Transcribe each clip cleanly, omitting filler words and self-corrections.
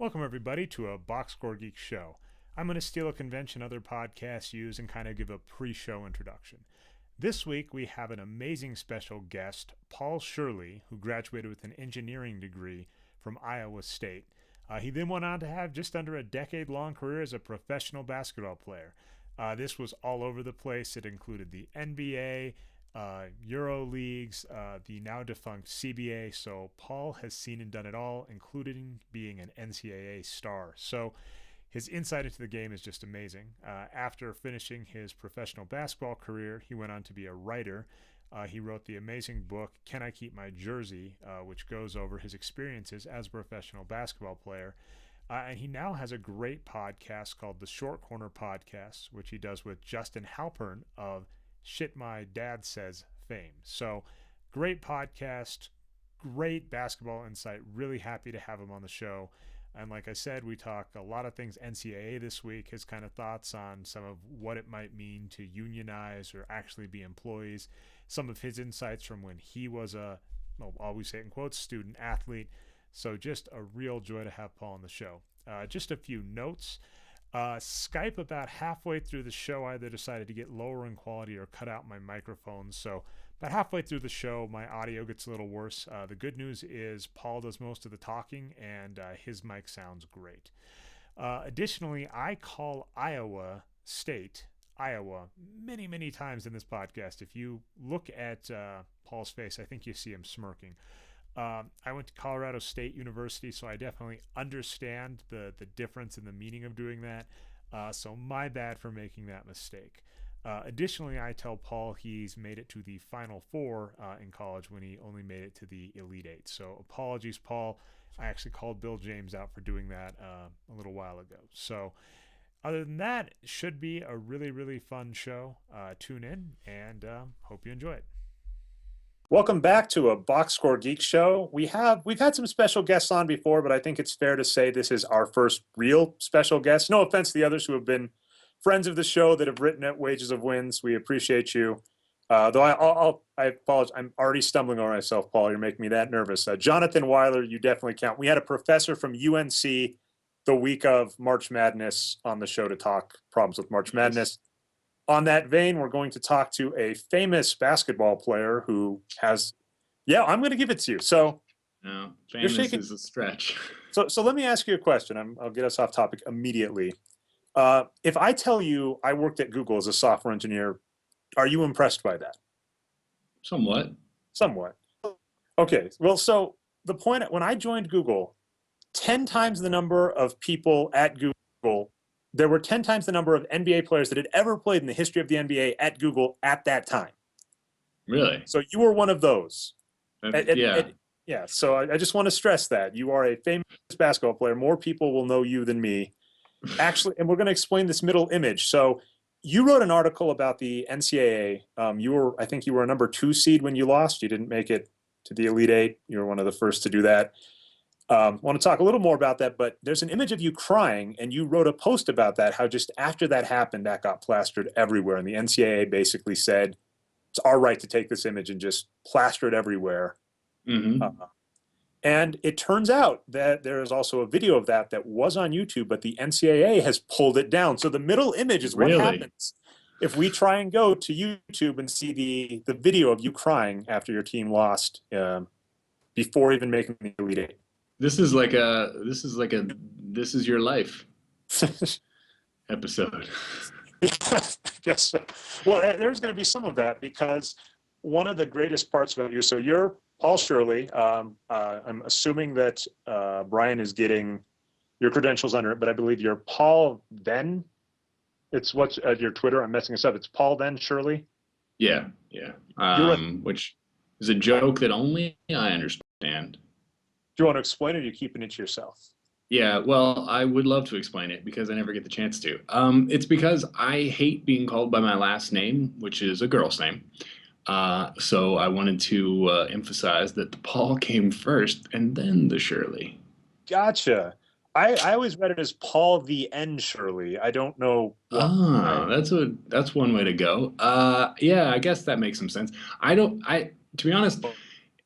Welcome, everybody, to a Boxscore Geeks show. I'm going to steal a convention other podcasts use and kind of give a pre-show introduction. This week, we have an amazing special guest, Paul Shirley, who graduated with an engineering degree from Iowa State. He then went on to have just under a decade-long career as a professional basketball player. This was all over the place. It included the NBA, Euro leagues, the now defunct CBA. So Paul has seen and done it all, including being an NCAA star. So his insight into the game is just amazing. After finishing his professional basketball career, he went on to be a writer. He wrote the amazing book, Can I Keep My Jersey?, which goes over his experiences as a professional basketball player. And he now has a great podcast called the Short Corner Podcast, which he does with Justin Halpern of Shit My Dad Says fame. So great podcast, great basketball insight. Really happy to have him on the show. And like I said, we talk a lot of things NCAA this week, his kind of thoughts on some of what it might mean to unionize or actually be employees, some of his insights from when he was a, well, always say it in quotes, student athlete. So just a real joy to have Paul on the show. Just a few notes. Skype about halfway through the show either decided to get lower in quality or cut out my microphone. So about halfway through the show, my audio gets a little worse. The good news is Paul does most of the talking and his mic sounds great. Additionally, I call Iowa State, Iowa, many, many times in this podcast. If you look at Paul's face, I think you see him smirking. I went to Colorado State University, so I definitely understand the difference in the meaning of doing that. So my bad for making that mistake. Additionally, I tell Paul he's made it to the Final Four in college when he only made it to the Elite Eight. So apologies, Paul. I actually called Bill James out for doing that a little while ago. So other than that, it should be a really, really fun show. Tune in and hope you enjoy it. Welcome back to a Boxscore Geeks show. We've had some special guests on before, but I think it's fair to say this is our first real special guest. No offense to the others who have been friends of the show that have written at Wages of Wins. We appreciate you. Though I apologize. I'm already stumbling over myself, Paul. You're making me that nervous. Jonathan Weiler, you definitely count. We had a professor from UNC the week of March Madness on the show to talk problems with March Madness. On that vein, we're going to talk to a famous basketball player who has, I'm going to give it to you. So, no, famous is a stretch. So let me ask you a question. I'll get us off topic immediately. If I tell you I worked at Google as a software engineer, are you impressed by that? Somewhat. Okay. Well, so the point, when I joined Google, 10 times the number of people at Google, there were 10 times the number of NBA players that had ever played in the history of the NBA at Google at that time. Really? So you were one of those. Yeah. So I just want to stress that. You are a famous basketball player. More people will know you than me. Actually, and we're going to explain this middle image. So you wrote an article about the NCAA. I think you were a number 2 seed when you lost. You didn't make it to the Elite Eight. You were one of the first to do that. I want to talk a little more about that, but there's an image of you crying, and you wrote a post about that, how just after that happened, that got plastered everywhere. And the NCAA basically said, it's our right to take this image and just plaster it everywhere. Mm-hmm. And it turns out that there is also a video of that was on YouTube, but the NCAA has pulled it down. So the middle image is what happens if we try and go to YouTube and see the video of you crying after your team lost before even making the Elite Eight. This is your life episode. Yes. Well, there's going to be some of that because one of the greatest parts about you, so you're Paul Shirley. I'm assuming that Brian is getting your credentials under it, but I believe you're Paul then. It's what's your Twitter. I'm messing this up. It's Paul then Shirley. Yeah. Which is a joke that only I understand. Do you want to explain it or are you keeping it to yourself? Yeah, well, I would love to explain it because I never get the chance to. It's because I hate being called by my last name, which is a girl's name. So I wanted to emphasize that the Paul came first and then the Shirley. Gotcha. I always read it as Paul the N Shirley. I don't know. That's one way to go. Yeah, I guess that makes some sense. To be honest,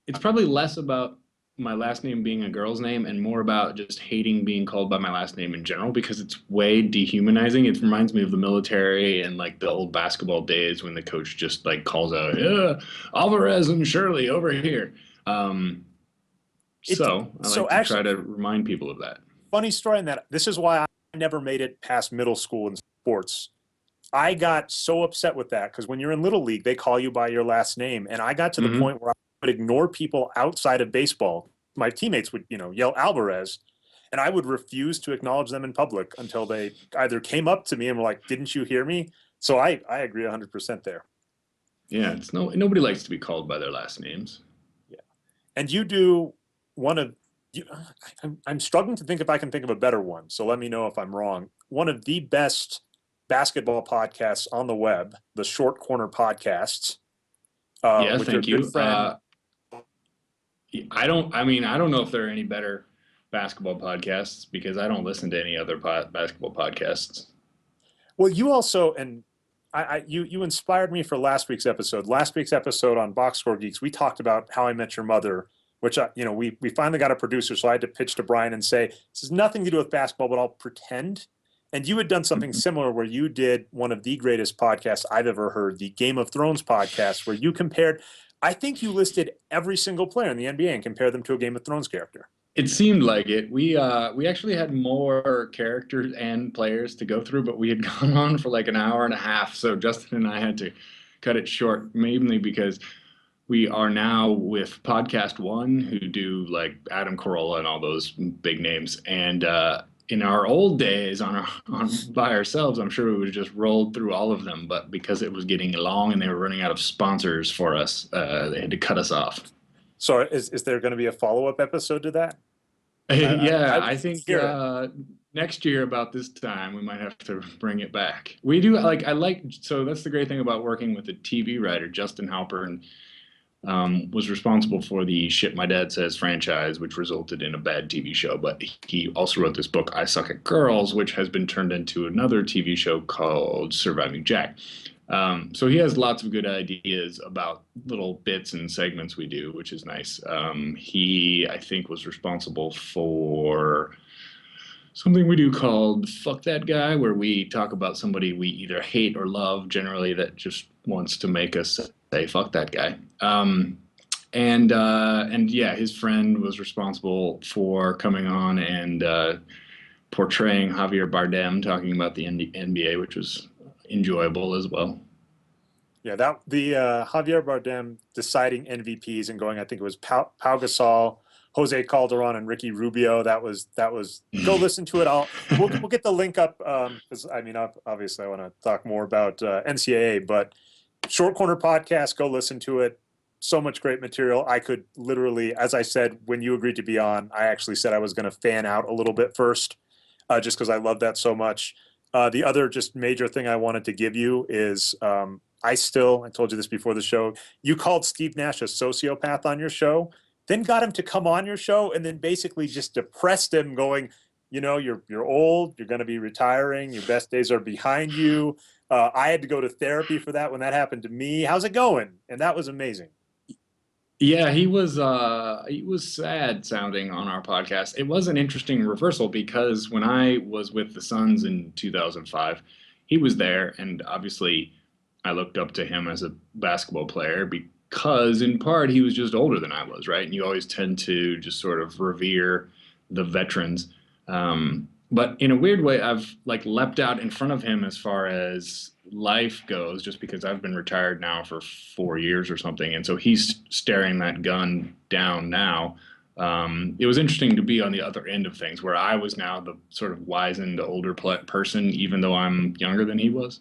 it's probably less about my last name being a girl's name and more about just hating being called by my last name in general because it's way dehumanizing. It reminds me of the military and like the old basketball days when the coach just like calls out, yeah, Alvarez and Shirley over here. Um, It so I so like to try actually, to remind people of that. funny story in that. This is why I never made it past middle school in sports. I got so upset with that because when you're in little league, they call you by your last name, and I got to the Hmm. point where I would ignore people outside of baseball. My teammates would, yell Alvarez, and I would refuse to acknowledge them in public until they either came up to me and were like, "Didn't you hear me?" So I agree 100% there. Yeah, it's nobody likes to be called by their last names. Yeah, and you do one of you. I'm struggling to think if I can think of a better one. So let me know if I'm wrong. One of the best basketball podcasts on the web, the Short Corner Podcasts, Yeah, with your thank good you. friend. I don't know if there are any better basketball podcasts because I don't listen to any other basketball podcasts. Well, you also and you inspired me for last week's episode. Last week's episode on Boxscore Geeks, we talked about How I Met Your Mother, which we finally got a producer, so I had to pitch to Brian and say this has nothing to do with basketball, but I'll pretend. And you had done something similar where you did one of the greatest podcasts I've ever heard, the Game of Thrones podcast, where you compared. I think you listed every single player in the NBA and compared them to a Game of Thrones character. It seemed like it. We actually had more characters and players to go through, but we had gone on for like an hour and a half. So Justin and I had to cut it short, mainly because we are now with Podcast One, who do like Adam Carolla and all those big names. And in our old days, on by ourselves, I'm sure we would have just rolled through all of them. But because it was getting long and they were running out of sponsors for us, they had to cut us off. So is there going to be a follow-up episode to that? I Yeah, would I think hear it. next year about this time we might have to bring it back. We do like I like so that's the great thing about working with a TV writer, Justin Halper, and was responsible for the Shit My Dad Says franchise, which resulted in a bad TV show. But he also wrote this book, I Suck at Girls, which has been turned into another TV show called Surviving Jack. So he has lots of good ideas about little bits and segments we do, which is nice. He, I think, was responsible for something we do called Fuck That Guy, where we talk about somebody we either hate or love, generally, that just wants to make us say, fuck that guy. And yeah, his friend was responsible for coming on and portraying Javier Bardem, talking about the NBA, which was enjoyable as well. Yeah, that the Javier Bardem deciding MVPs and going. I think it was Pau Gasol, Jose Calderon, and Ricky Rubio. That was. Go listen to it. We'll get the link up because I mean obviously I want to talk more about NCAA, but Short Corner podcast. Go listen to it. So much great material. I could literally, as I said when you agreed to be on, I actually said I was going to fan out a little bit first, just because I love that so much. The other just major thing I wanted to give you is I told you this before the show, you called Steve Nash a sociopath on your show, then got him to come on your show and then basically just depressed him going, you're old, you're going to be retiring, your best days are behind you. I had to go to therapy for that when that happened to me. How's it going? And that was amazing. Yeah, he was sad sounding on our podcast. It was an interesting reversal because when I was with the Suns in 2005, he was there, and obviously I looked up to him as a basketball player because in part he was just older than I was, right? And you always tend to just sort of revere the veterans. But in a weird way, I've like leapt out in front of him as far as life goes, just because I've been retired now for 4 years or something, and so he's staring that gun down now. It was interesting to be on the other end of things, where I was now the sort of wizened older person, even though I'm younger than he was.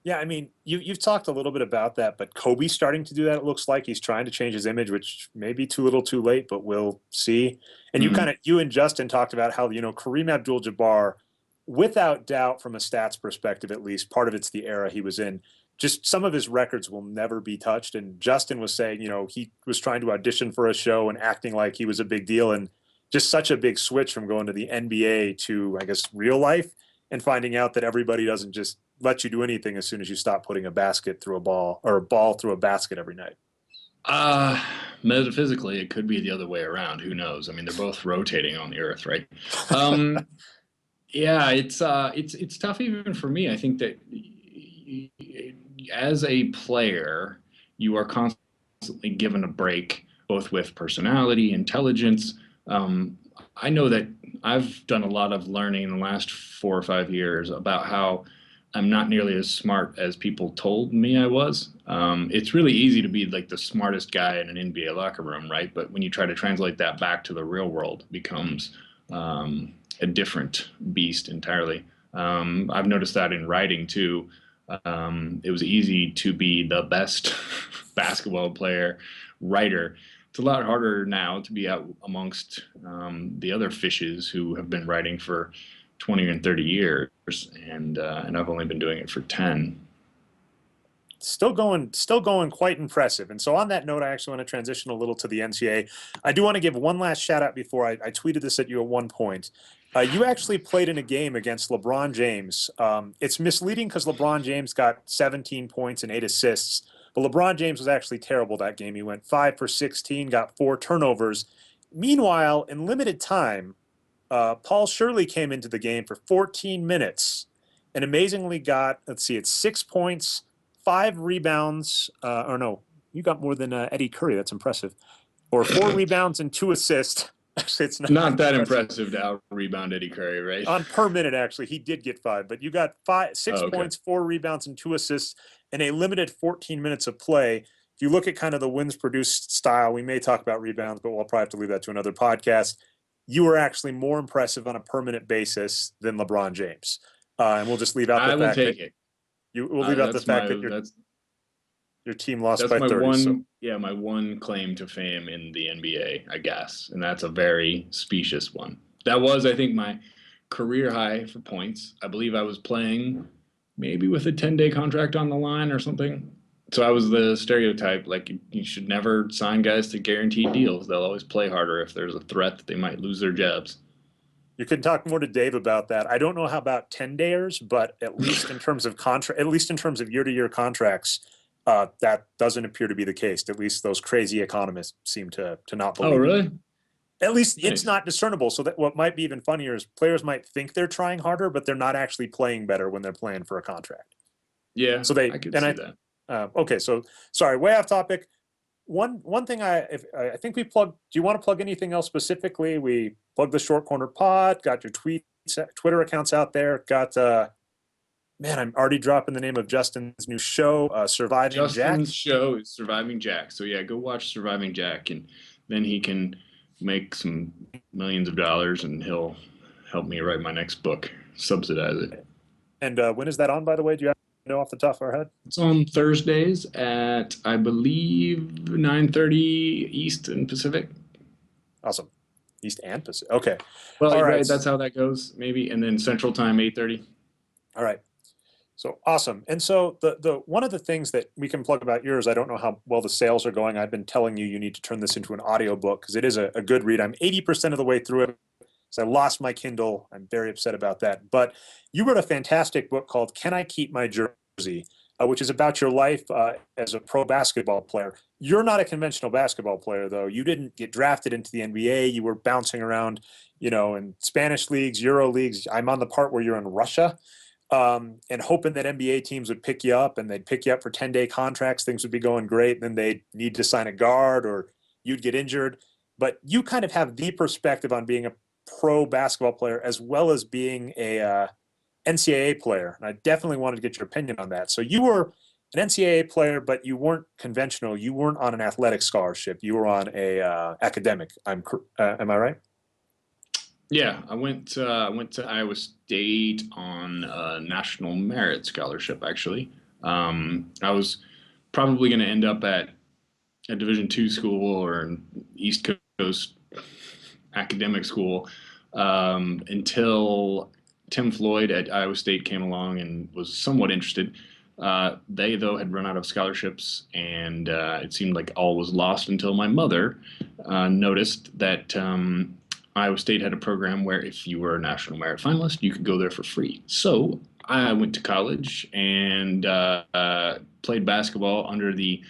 Yeah, I mean, you've talked a little bit about that, but Kobe's starting to do that. It looks like he's trying to change his image, which may be too little, too late, but we'll see. And Mm-hmm. you and Justin talked about how Kareem Abdul-Jabbar, without doubt, from a stats perspective at least, part of it's the era he was in. Just some of his records will never be touched. And Justin was saying, he was trying to audition for a show and acting like he was a big deal, and just such a big switch from going to the NBA to, I guess, real life and finding out that everybody doesn't just let you do anything as soon as you stop putting a basket through a ball or a ball through a basket every night. Uh, Metaphysically, it could be the other way around. Who knows? I mean, they're both rotating on the Earth, right? Um, yeah, it's tough even for me. I think that as a player, you are constantly given a break, both with personality, intelligence. I know that I've done a lot of learning in the last 4 or 5 years about how I'm not nearly as smart as people told me I was. It's really easy to be like the smartest guy in an NBA locker room, right? But when you try to translate that back to the real world, it becomes a different beast entirely. I've noticed that in writing too. It was easy to be the best basketball player, writer. It's a lot harder now to be out amongst the other fishes who have been writing for 20 and 30 years, and I've only been doing it for 10. Still going quite impressive. And so on that note, I actually want to transition a little to the NCAA. I do want to give one last shout out before I tweeted this at you at one point. You actually played in a game against LeBron James. It's misleading because LeBron James got 17 points and 8 assists, but LeBron James was actually terrible that game. He went 5 for 16, got 4 turnovers. Meanwhile, in limited time, Paul Shirley came into the game for 14 minutes and amazingly got, let's see, it's 6 points, 5 rebounds, or no, you got more than Eddie Curry. That's impressive. Or 4 rebounds and 2 assists. Actually, it's not Not that impressive to out rebound Eddie Curry, right? on per minute. Actually, he did get 5, but you got five, six Oh, okay. points, 4 rebounds, and 2 assists in a limited 14 minutes of play. If you look at kind of the wins produced style, we may talk about rebounds, but we'll probably have to leave that to another podcast. You were actually more impressive on a per minute basis than LeBron James, and we'll just leave out the I will fact that take it. you. We'll leave out the That's fact my that that's your team lost that's by my 30. So my one claim to fame in the NBA, I guess, and that's a very specious one. That was, I think, my career high for points. I believe I was playing maybe with a 10-day contract on the line or something. So I was the stereotype, like you should never sign guys to guaranteed deals. They'll always play harder if there's a threat that they might lose their jobs. you can talk more to Dave about that. I don't know how about 10-dayers, but at least in terms of contract, at least in terms of year-to-year contracts, that doesn't appear to be the case. At least those crazy economists seem to not Oh, believe it. really? At least it's Nice. not discernible. So that what might be even funnier is players might think they're trying harder, but they're not actually playing better when they're playing for a contract. Yeah, So they I could and see I that. okay. So sorry, way off topic. One thing I think we plug. Do you want to plug anything else specifically? We plugged the Short Corner Pod. Got your Twitter accounts out there. Got man, I'm already dropping the name of Justin's new show, Surviving Jack. Justin's show is Surviving Jack. So yeah, go watch Surviving Jack, and then he can make some millions of dollars, and he'll help me write my next book, subsidize it. And when is that on? By the way, do you know off the top of our head? It's on Thursdays at I believe 9:30 East and Pacific. Awesome. East and Pacific. Okay. Well, All right. right, that's how that goes, maybe, and then Central Time 8:30. All right. So awesome. And so the one of the things that we can plug about yours, I don't know how well the sales are going. I've been telling you need to turn this into an audio book because it is a good read. I'm 80% of the way through it. So I lost my Kindle. I'm very upset about that. But you wrote a fantastic book called Can I Keep My Jersey? Which is about your life as a pro basketball player. You're not a conventional basketball player, though. You didn't get drafted into the NBA. You were bouncing around, in Spanish leagues, Euro leagues. I'm on the part where you're in Russia. And hoping that NBA teams would pick you up and they'd pick you up for 10-day contracts, things would be going great. Then they'd need to sign a guard or you'd get injured. But you kind of have the perspective on being a pro basketball player as well as being a NCAA player. And I definitely wanted to get your opinion on that. So you were an NCAA player, but you weren't conventional. You weren't on an athletic scholarship. You were on a academic. Am I right? Yeah, I went to Iowa State on a national merit scholarship. Actually, I was probably going to end up at a Division II school or an East Coast academic school until Tim Floyd at Iowa State came along and was somewhat interested. They, though, had run out of scholarships, and it seemed like all was lost until my mother noticed that Iowa State had a program where if you were a national merit finalist, you could go there for free. So I went to college and played basketball under the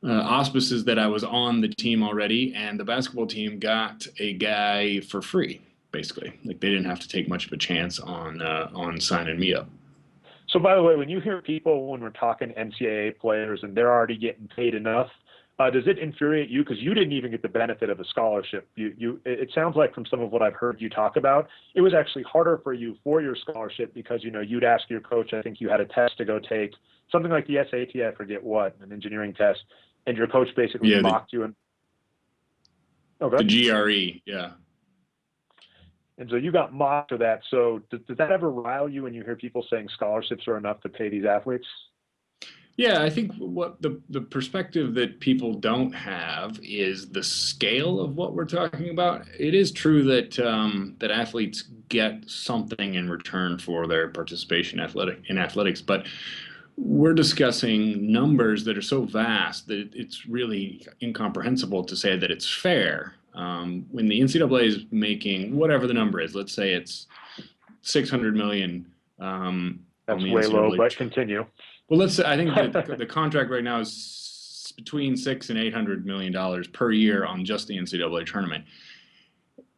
auspices that I was on the team already, and the basketball team got a guy for free, basically. Like they didn't have to take much of a chance on signing me up. So, by the way, when you hear people, when we're talking NCAA players and they're already getting paid enough, does it infuriate you? Because you didn't even get the benefit of a scholarship. It sounds like from some of what I've heard you talk about, it was actually harder for you for your scholarship because, you'd ask your coach, I think you had a test to go take, something like the SAT, I forget what, an engineering test, and your coach basically mocked you. The GRE, yeah. And so you got mocked for that. So does that ever rile you when you hear people saying scholarships are enough to pay these athletes? Yeah, I think what the perspective that people don't have is the scale of what we're talking about. It is true that that athletes get something in return for their participation in athletics, but we're discussing numbers that are so vast that it's really incomprehensible to say that it's fair. When the NCAA is making whatever the number is, let's say it's 600 million. That's way low, but continue. Well, let's say I think the contract right now is between $600 and $800 million per year on just the NCAA tournament.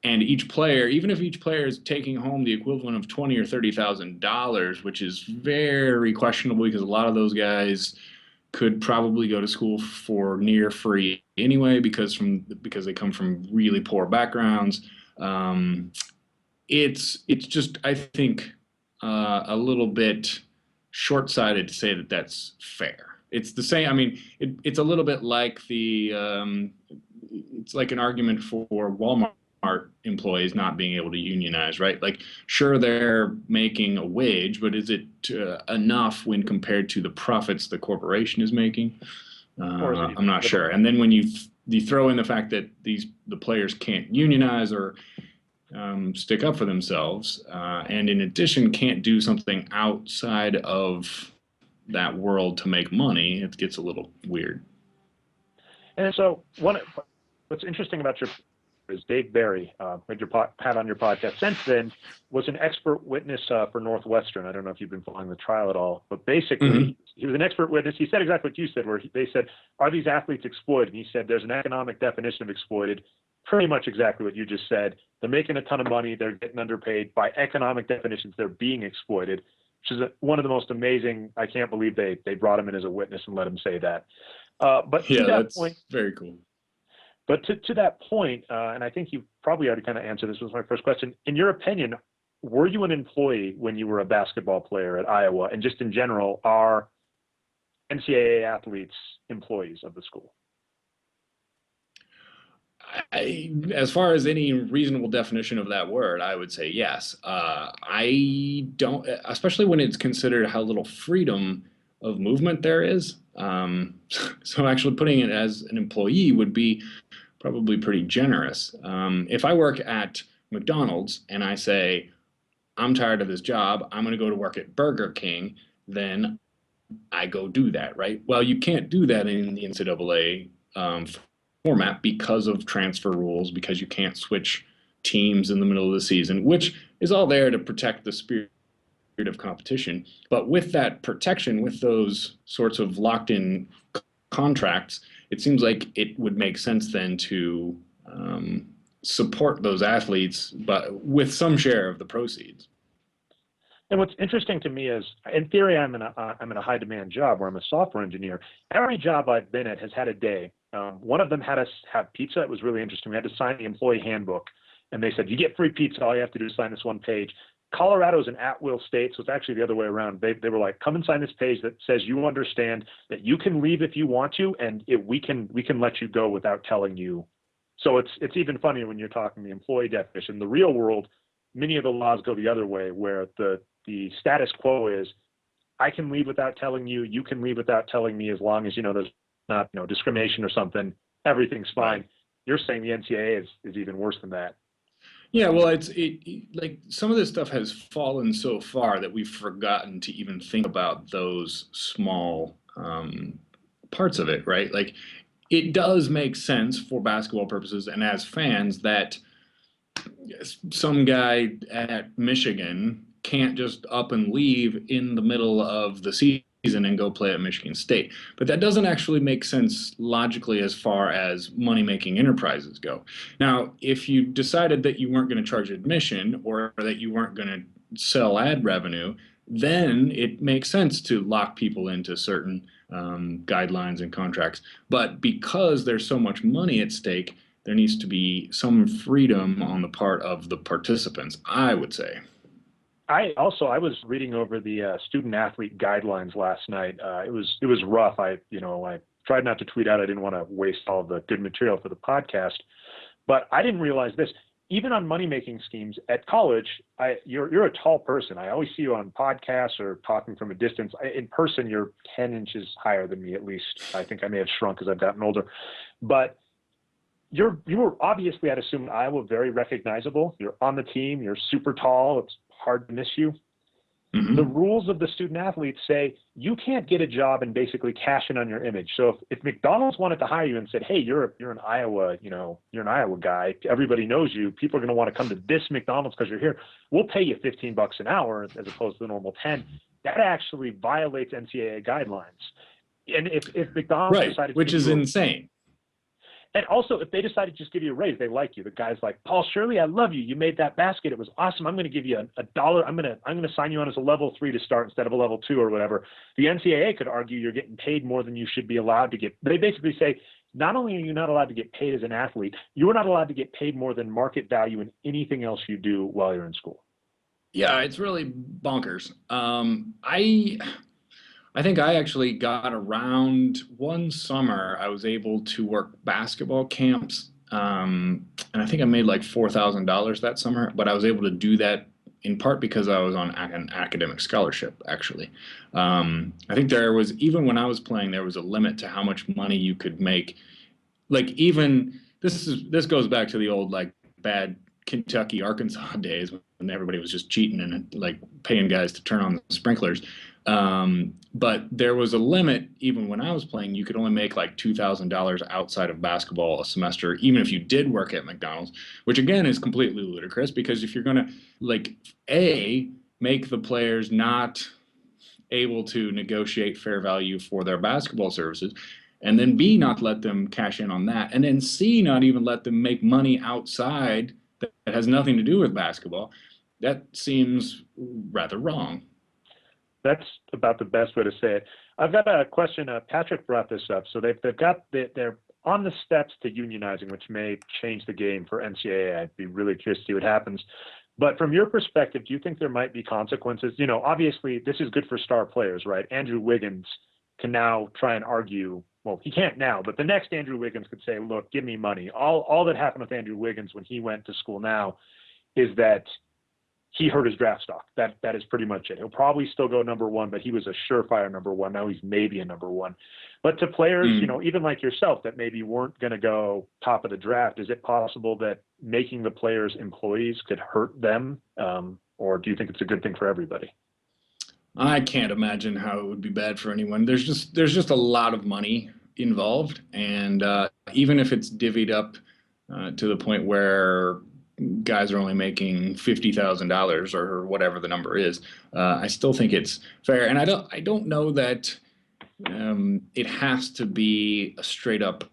And each player, even if each player is taking home the equivalent of $20,000 or $30,000, which is very questionable because a lot of those guys could probably go to school for near free anyway because they come from really poor backgrounds. It's just, I think, a little bit short-sighted to say that that's fair. It's the same. I mean, it's a little bit like it's like an argument for Walmart employees not being able to unionize, right? Like, sure, they're making a wage, but is it enough when compared to the profits the corporation is making? I'm not sure. And then when you throw in the fact that the players can't unionize or stick up for themselves, and in addition can't do something outside of that world to make money, it gets a little weird. And so what's interesting about your is Dave Barry, had on your podcast since then, was an expert witness for Northwestern. I don't know if you've been following the trial at all, but basically he was an expert witness. He said exactly what you said, where they said, are these athletes exploited? And he said, there's an economic definition of exploited, pretty much exactly what you just said. They're making a ton of money. They're getting underpaid. By economic definitions, they're being exploited, which is one of the most amazing. I can't believe they brought him in as a witness and let him say that. But yeah, to that that's point, very cool. But to that point, and I think you probably already kind of answered this, was my first question. In your opinion, were you an employee when you were a basketball player at Iowa? And just in general, are NCAA athletes employees of the school? As far as any reasonable definition of that word, I would say yes. I don't, especially when it's considered how little freedom of movement there is. So actually putting it as an employee would be probably pretty generous. If I work at McDonald's and I say, I'm tired of this job, I'm going to go to work at Burger King, then I go do that, right? Well, you can't do that in the NCAA format because of transfer rules, because you can't switch teams in the middle of the season, which is all there to protect the spirit of competition. But with that protection, with those sorts of locked in contracts, it seems like it would make sense then to support those athletes, but with some share of the proceeds. And what's interesting to me is, in theory, I'm in a high demand job where I'm a software engineer. Every job I've been at has had a day. One of them had us have pizza. It was really interesting. We had to sign the employee handbook, and they said, you get free pizza. All you have to do is sign this one page. Colorado is an at-will state, so it's actually the other way around. They were like, come and sign this page that says you understand that you can leave if you want to, and we can let you go without telling you. So it's even funnier when you're talking the employee definition. In the real world, many of the laws go the other way, where the status quo is, I can leave without telling you, you can leave without telling me, as long as there's not discrimination or something, everything's fine. Right. You're saying the NCAA is even worse than that. Yeah, well, like some of this stuff has fallen so far that we've forgotten to even think about those small parts of it, right? Like, it does make sense for basketball purposes and as fans that some guy at Michigan can't just up and leave in the middle of the season season and go play at Michigan State. But that doesn't actually make sense logically as far as money-making enterprises go. Now, if you decided that you weren't going to charge admission or that you weren't going to sell ad revenue, then it makes sense to lock people into certain guidelines and contracts. But because there's so much money at stake, there needs to be some freedom on the part of the participants, I would say. I was reading over the student athlete guidelines last night. It was rough. I tried not to tweet out. I didn't want to waste all the good material for the podcast, but I didn't realize this. Even on money-making schemes at college, you're a tall person. I always see you on podcasts or talking from a distance. In person, you're 10 inches higher than me, at least. I think I may have shrunk as I've gotten older. But you were obviously, I'd assume, in Iowa, very recognizable. You're on the team. You're super tall. It's hard to miss you. Mm-hmm. The rules of the student athletes say you can't get a job and basically cash in on your image. So if McDonald's wanted to hire you and said, hey, you're an Iowa, you're an Iowa guy, everybody knows you, people are going to want to come to this McDonald's because you're here, we'll pay you $15 an hour as opposed to the normal 10. That actually violates NCAA guidelines. And if McDonald's decided to, which is insane. And also, if they decide to just give you a raise, they like you. The guy's like, Paul Shirley, I love you. You made that basket. It was awesome. I'm going to give you $1. I'm going to sign you on as a level 3 to start instead of a level 2 or whatever. The NCAA could argue you're getting paid more than you should be allowed to get. They basically say, not only are you not allowed to get paid as an athlete, you are not allowed to get paid more than market value in anything else you do while you're in school. Yeah, it's really bonkers. I think I actually got around one summer, I was able to work basketball camps. And I think I made like $4,000 that summer, but I was able to do that in part because I was on an academic scholarship, actually. I think there was, even when I was playing, there was a limit to how much money you could make. Like even, this goes back to the old like bad Kentucky, Arkansas days when everybody was just cheating and like paying guys to turn on the sprinklers. But there was a limit. Even when I was playing, you could only make like $2,000 outside of basketball a semester, even if you did work at McDonald's, which again is completely ludicrous because if you're going to like make the players not able to negotiate fair value for their basketball services, and then B, not let them cash in on that, and then C, not even let them make money outside that has nothing to do with basketball, that seems rather wrong. That's about the best way to say it. I've got a question. Patrick brought this up. So they're on the steps to unionizing, which may change the game for NCAA. I'd be really curious to see what happens. But from your perspective, do you think there might be consequences? Obviously this is good for star players, right? Andrew Wiggins can now try and argue. Well, he can't now, but the next Andrew Wiggins could say, look, give me money. All that happened with Andrew Wiggins when he went to school now is that he hurt his draft stock. That is pretty much it. He'll probably still go number 1, but he was a surefire number 1. Now he's maybe a number 1. But to players, even like yourself that maybe weren't going to go top of the draft, is it possible that making the players employees could hurt them? Or do you think it's a good thing for everybody? I can't imagine how it would be bad for anyone. There's just a lot of money involved. And even if it's divvied up to the point where guys are only making $50,000 or whatever the number is, I still think it's fair. And I don't know that it has to be a straight up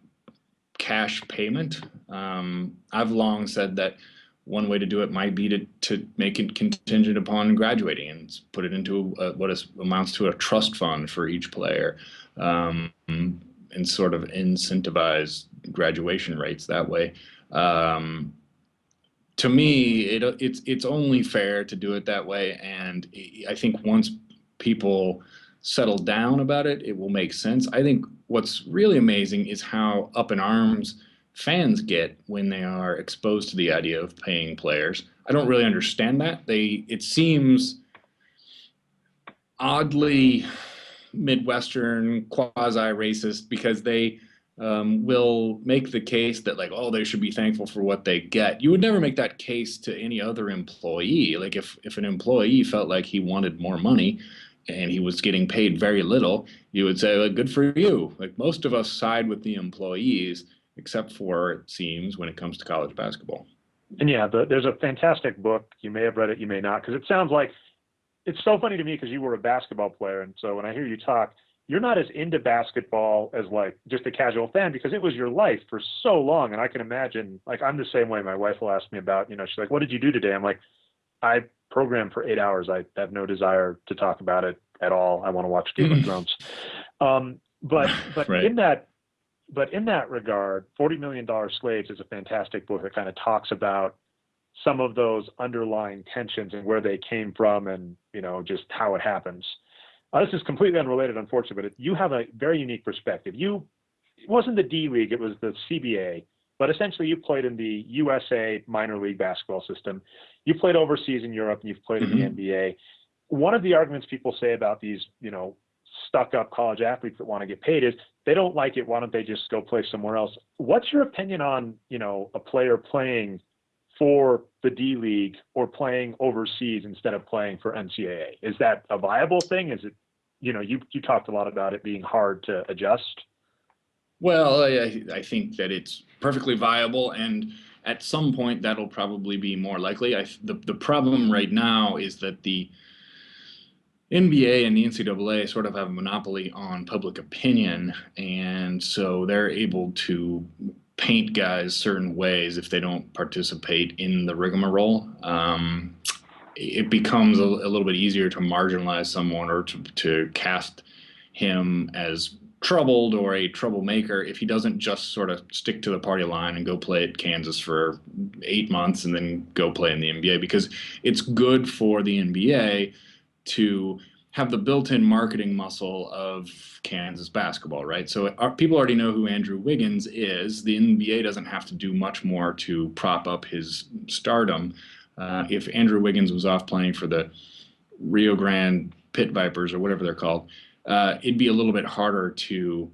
cash payment. I've long said that one way to do it might be to make it contingent upon graduating and put it into amounts to a trust fund for each player, and sort of incentivize graduation rates that way. To me, it's only fair to do it that way, and I think once people settle down about it, it will make sense. I think what's really amazing is how up in arms fans get when they are exposed to the idea of paying players. I don't really understand that. It seems oddly Midwestern, quasi-racist, because they will make the case that like, oh, they should be thankful for what they get. You would never make that case to any other employee. Like if an employee felt like he wanted more money and he was getting paid very little, you would say, like, good for you. Like most of us side with the employees, except for, it seems, when it comes to college basketball. And yeah, there's a fantastic book. You may have read it, you may not, because it sounds like it's so funny to me because you were a basketball player, and so when I hear you talk, you're not as into basketball as like just a casual fan because it was your life for so long. And I can imagine, like, I'm the same way. My wife will ask me about, she's like, "What did you do today?" I'm like, "I programmed for 8 hours. I have no desire to talk about it at all. I want to watch Game of Thrones." But Right. in that regard, $40 Million Slaves is a fantastic book that kind of talks about some of those underlying tensions and where they came from and, just how it happens. This is completely unrelated, unfortunately, but you have a very unique perspective. It wasn't the D League, it was the CBA, but essentially you played in the USA minor league basketball system. You played overseas in Europe and you've played in the NBA. One of the arguments people say about these, stuck up college athletes that want to get paid is they don't like it. Why don't they just go play somewhere else? What's your opinion on, a player playing for the D League or playing overseas instead of playing for NCAA? Is that a viable thing? Is it, you talked a lot about it being hard to adjust. Well, I think that it's perfectly viable, and at some point that'll probably be more likely. The problem right now is that the NBA and the NCAA sort of have a monopoly on public opinion, and so they're able to paint guys certain ways if they don't participate in the rigmarole. It becomes a little bit easier to marginalize someone or to cast him as troubled or a troublemaker if he doesn't just sort of stick to the party line and go play at Kansas for 8 months and then go play in the NBA, because it's good for the NBA to have the built-in marketing muscle of Kansas basketball, right? So people already know who Andrew Wiggins is. The NBA doesn't have to do much more to prop up his stardom. If Andrew Wiggins was off playing for the Rio Grande Pit Vipers or whatever they're called, it'd be a little bit harder to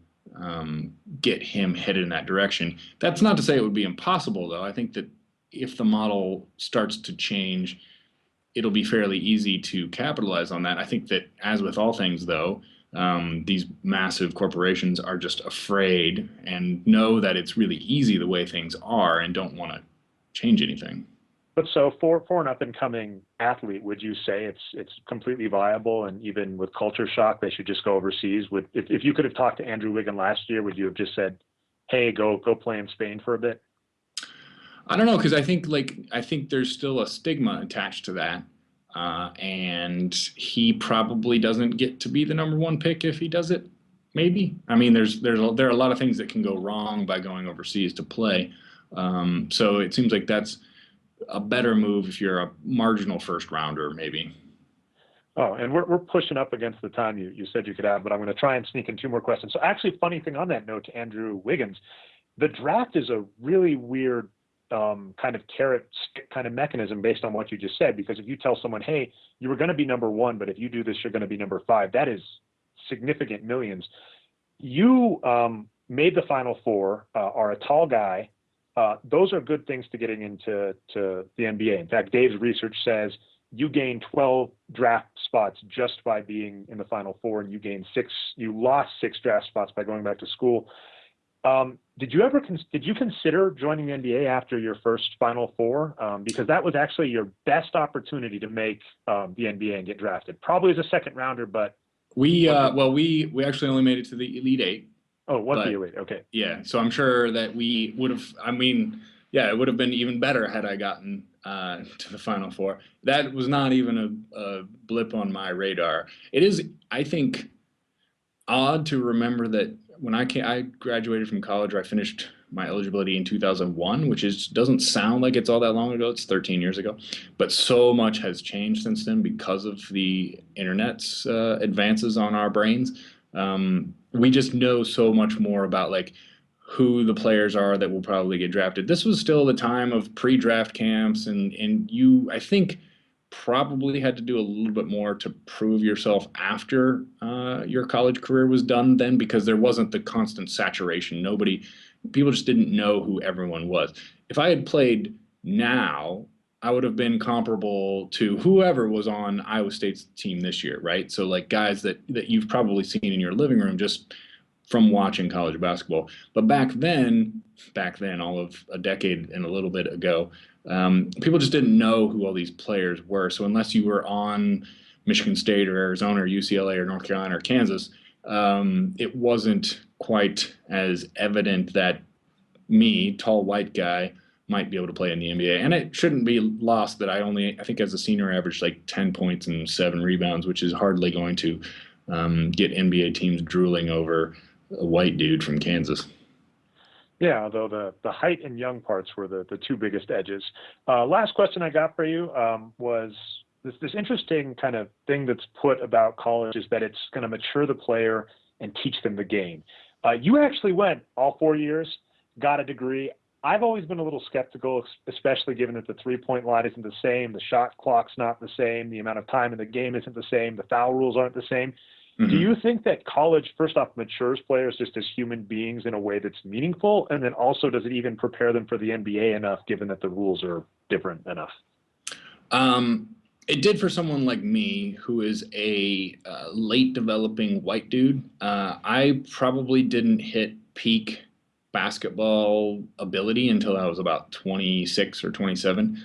get him headed in that direction. That's not to say it would be impossible, though. I think that if the model starts to change, it'll be fairly easy to capitalize on that. I think that, as with all things, though, these massive corporations are just afraid and know that it's really easy the way things are and don't want to change anything. But so for an up-and-coming athlete, would you say it's completely viable, and even with culture shock, they should just go overseas? If you could have talked to Andrew Wiggins last year, would you have just said, "Hey, go play in Spain for a bit"? I don't know, because I think there's still a stigma attached to that, and he probably doesn't get to be the number one pick if he does it. Maybe. I mean, there are a lot of things that can go wrong by going overseas to play. So it seems like that's a better move if you're a marginal first rounder, maybe. Oh, and we're pushing up against the time you said you could have, but I'm going to try and sneak in 2 more questions. So actually, funny thing on that note to Andrew Wiggins, the draft is a really weird kind of carrot stick kind of mechanism based on what you just said, because if you tell someone, "Hey, you were going to be number 1, but if you do this, you're going to be number 5," that is significant millions. You made the Final Four, are a tall guy. Those are good things to getting into the NBA. In fact, Dave's research says you gained 12 draft spots just by being in the Final Four, and you lost 6 draft spots by going back to school. Did you consider joining the NBA after your first Final Four? Because that was actually your best opportunity to make the NBA and get drafted. Probably as a second rounder, but we actually only made it to the Elite Eight. Oh, what the Elite? Okay. Yeah, so I'm sure that we would have. I mean, yeah, it would have been even better had I gotten to the Final Four. That was not even a blip on my radar. It is, I think, odd to remember that when I graduated from college, or I finished my eligibility in 2001, which doesn't sound like it's all that long ago. It's 13 years ago, but so much has changed since then because of the internet's advances on our brains. We just know so much more about like who the players are that will probably get drafted. This was still the time of pre-draft camps, and you, I think, probably had to do a little bit more to prove yourself after your college career was done then, because there wasn't the constant saturation. People just didn't know who everyone was. If I had played now, I would have been comparable to whoever was on Iowa State's team this year, right? So like guys that you've probably seen in your living room just from watching college basketball. But back then, all of a decade and a little bit ago, people just didn't know who all these players were. So unless you were on Michigan State or Arizona or UCLA or North Carolina or Kansas, it wasn't quite as evident that me, tall white guy, might be able to play in the NBA. And it shouldn't be lost that I think as a senior, averaged like 10 points and 7 rebounds, which is hardly going to get NBA teams drooling over a white dude from Kansas. Yeah, although the height and young parts were the two biggest edges. Last question I got for you was this interesting kind of thing that's put about college is that it's going to mature the player and teach them the game. You actually went all 4 years, got a degree. I've always been a little skeptical, especially given that the three-point line isn't the same, the shot clock's not the same, the amount of time in the game isn't the same, the foul rules aren't the same. Do you think that college, first off, matures players just as human beings in a way that's meaningful? And then also, does it even prepare them for the NBA enough, given that the rules are different enough? It did for someone like me, who is a late developing white dude. I probably didn't hit peak basketball ability until I was about 26 or 27,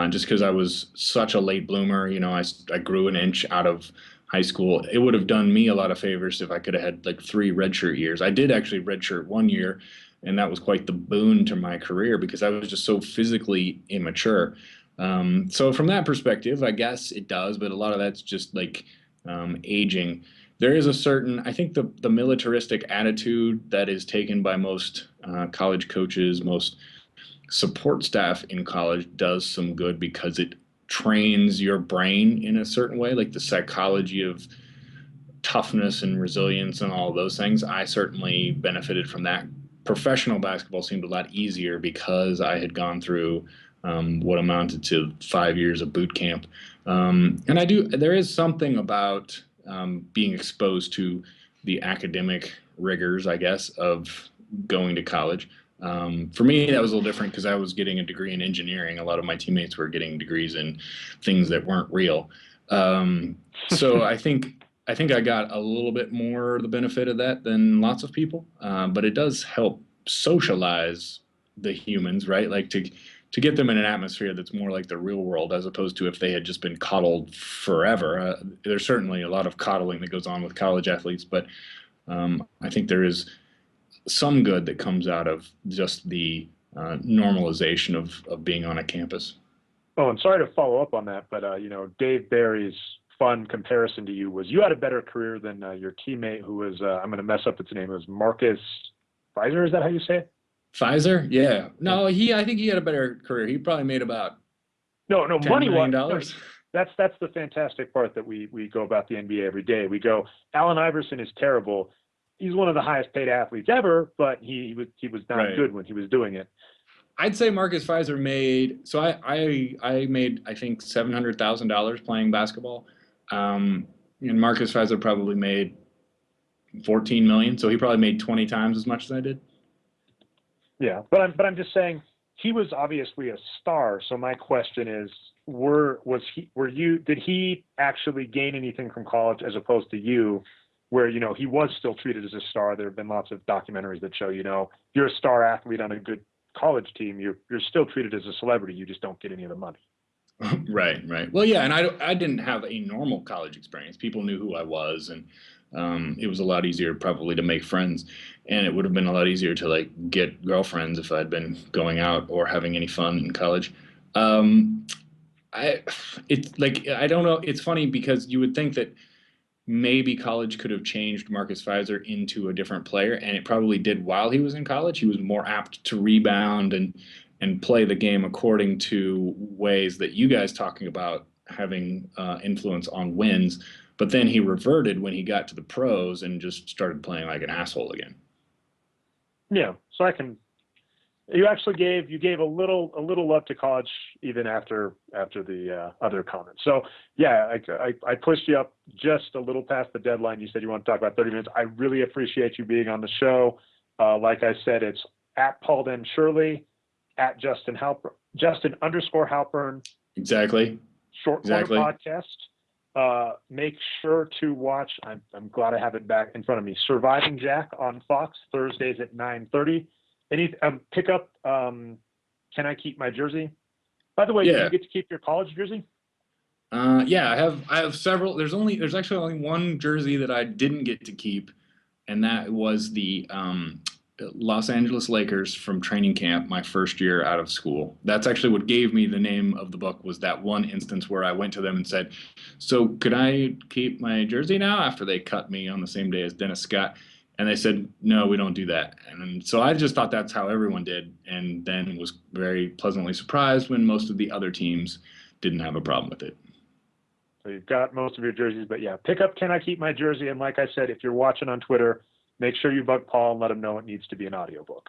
just because I was such a late bloomer. You know, I grew an inch out of high school. It would have done me a lot of favors if I could have had like 3 redshirt years. I did actually redshirt 1 year, and that was quite the boon to my career because I was just so physically immature. So from that perspective, I guess it does, but a lot of that's just like aging. There is a certain, I think the militaristic attitude that is taken by most college coaches, most support staff in college does some good because it trains your brain in a certain way, like the psychology of toughness and resilience and all of those things. I certainly benefited from that. Professional basketball seemed a lot easier because I had gone through what amounted to 5 years of boot camp. And there is something about being exposed to the academic rigors, I guess, of going to college. For me, that was a little different because I was getting a degree in engineering. A lot of my teammates were getting degrees in things that weren't real. So I think I got a little bit more the benefit of that than lots of people. But it does help socialize the humans, right? Like to get them in an atmosphere that's more like the real world, as opposed to if they had just been coddled forever. There's certainly a lot of coddling that goes on with college athletes, but I think there is some good that comes out of just the normalization of being on a campus. Oh, and sorry to follow up on that, but Dave Barry's fun comparison to you was you had a better career than your teammate who was I'm going to mess up its name. It was Marcus Pfizer. Is that how you say it? Pfizer? Yeah. No, I think he had a better career. He probably made about no $10 money million. No, that's the fantastic part that we go about the NBA every day. We go, Allen Iverson is terrible. He's one of the highest paid athletes ever, but he was not good when he was doing it. I'd say Marcus Pfizer made, so I made, I think, $700,000 playing basketball. And Marcus Pfizer probably made 14 million. So he probably made 20 times as much as I did. Yeah. But I'm just saying he was obviously a star. So my question is, did he actually gain anything from college as opposed to you, where, he was still treated as a star? There have been lots of documentaries that show, you're a star athlete on a good college team, you're still treated as a celebrity. You just don't get any of the money. Right. Well, yeah, and I didn't have a normal college experience. People knew who I was, and it was a lot easier probably to make friends, and it would have been a lot easier to like get girlfriends if I'd been going out or having any fun in college. I don't know. It's funny because you would think that maybe college could have changed Marcus Pfizer into a different player, and it probably did while he was in college. He was more apt to rebound and play the game according to ways that you guys talking about having influence on wins. But then he reverted when he got to the pros and just started playing like an asshole again. Yeah, so you actually gave a little love to college even after the other comments. So yeah, I pushed you up just a little past the deadline. You said you want to talk about 30 minutes. I really appreciate you being on the show. Like I said, it's at Paul Shirley, at Justin_Halpern. Exactly. Short Corner podcast. Make sure to watch. I'm glad I have it back in front of me. Surviving Jack on Fox Thursdays at 9:30. Pick up. Can I keep my jersey? By the way, do you get to keep your college jersey? Yeah, I have several. There's actually only one jersey that I didn't get to keep, and that was the Los Angeles Lakers from training camp my first year out of school. That's actually what gave me the name of the book, was that one instance where I went to them and said, "So could I keep my jersey now?" After they cut me on the same day as Dennis Scott, and they said, "No, we don't do that." And so I just thought that's how everyone did, and then was very pleasantly surprised when most of the other teams didn't have a problem with it. So you've got most of your jerseys, but yeah, pick up Can I Keep My Jersey? And like I said, if you're watching on Twitter, make sure you bug Paul and let him know it needs to be an audiobook.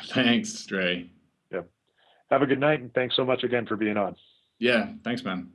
Thanks, Dre. Yeah. Have a good night, and thanks so much again for being on. Yeah, thanks, man.